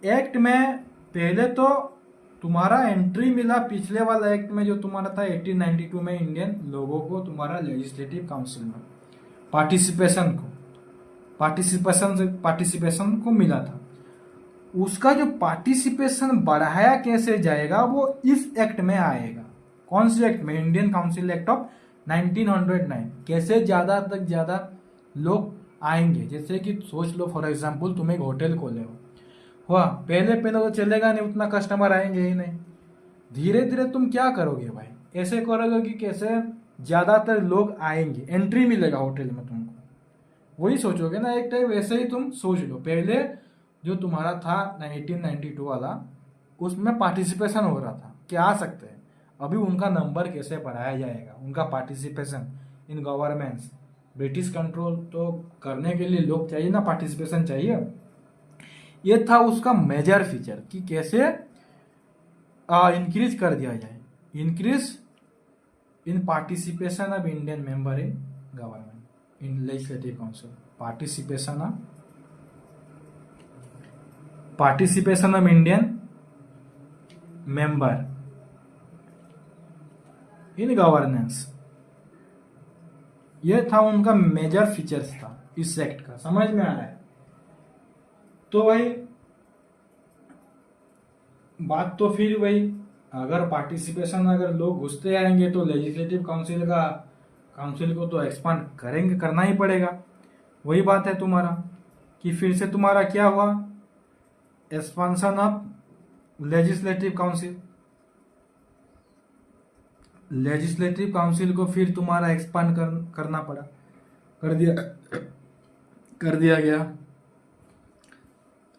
Act में पहले तो तुम्हारा एंट्री मिला पिछले वाला एक्ट में जो तुम्हारा था 1892 में, इंडियन लोगों को तुम्हारा लेजिस्लेटिव काउंसिल में पार्टिसिपेशन को मिला था। उसका जो पार्टिसिपेशन बढ़ाया कैसे जाएगा वो इस एक्ट में आएगा। कौन से एक्ट में? Indian council act of 1909। कैसे ज्यादा तक ज्यादा लोग आएंगे। जैसे कि सोच लो, फॉर एग्जांपल तुम एक होटल खोले हो, हुआ पहले पहले तो चलेगा नहीं, उतना कस्टमर आएंगे ही नहीं। धीरे धीरे तुम क्या करोगे भाई? ऐसे करोगे कि कैसे ज्यादातर लोग आएंगे, एंट्री मिलेगा होटल में तुमको, वही सोचोगे ना एक टाइप। वैसे ही तुम सोच लो, पहले जो तुम्हारा था 1892 वाला, उसमें पार्टिसिपेशन हो रहा था कि आ सकते हैं। अभी उनका नंबर कैसे बढ़ाया जाएगा, उनका participation in governments. British control तो करने के लिए लोग चाहिए ना, पार्टिसिपेशन चाहिए। ये था उसका मेजर फीचर कि कैसे इंक्रीज कर दिया जाए, increase in participation of Indian member in government in legislative council. Participation of Indian member in governance, ये था उनका मेजर फीचर्स था इस एक्ट का। समझ में आ रहा है? तो भाई बात तो फिर वही, अगर पार्टिसिपेशन, अगर लोग घुसते आएंगे तो लेजिस्लेटिव काउंसिल को तो एक्सपांड करेंगे, करना ही पड़ेगा। वही बात है तुम्हारा कि फिर से तुम्हारा क्या हुआ, एक्सपांशन ऑफ लेजिस्लेटिव काउंसिल को फिर तुम्हारा एक्सपांड करना पड़ा, कर दिया गया।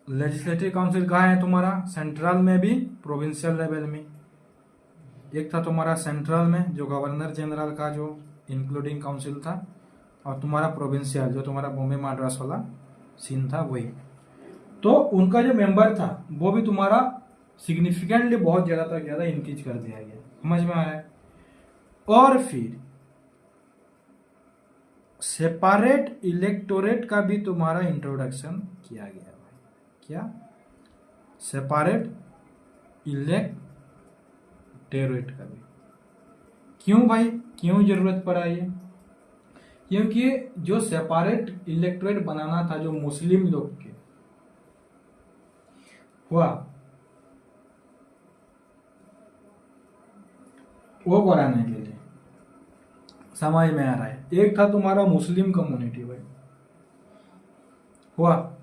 लेजिस्लेटिव काउंसिल कहाँ है तुम्हारा? सेंट्रल में भी, प्रोविंशियल लेवल में। एक था तुम्हारा सेंट्रल में जो गवर्नर जनरल का जो इंक्लूडिंग काउंसिल था, और तुम्हारा प्रोविंशियल जो तुम्हारा बॉम्बे मद्रास वाला सीन था, वही। तो उनका जो मेंबर था वो भी तुम्हारा सिग्निफिकेंटली बहुत ज्यादा तक ज्यादा इंक्रीज कर दिया गया। समझ में आ रहा है? और फिर सेपरेट इलेक्टोरेट का भी तुम्हारा इंट्रोडक्शन किया गया। क्या? सेपरेट इलेक्टोरेट का भी। क्यों भाई, क्यों जरूरत पड़ा ये? क्योंकि जो सेपरेट इलेक्टोरेट बनाना था जो मुस्लिम लोग के हुआ, वो कराने के लिए। समझ में आ रहा है? एक था तुम्हारा मुस्लिम कम्युनिटी भाई, हुआ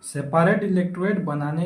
सेपरेट इलेक्टोरेट बनाने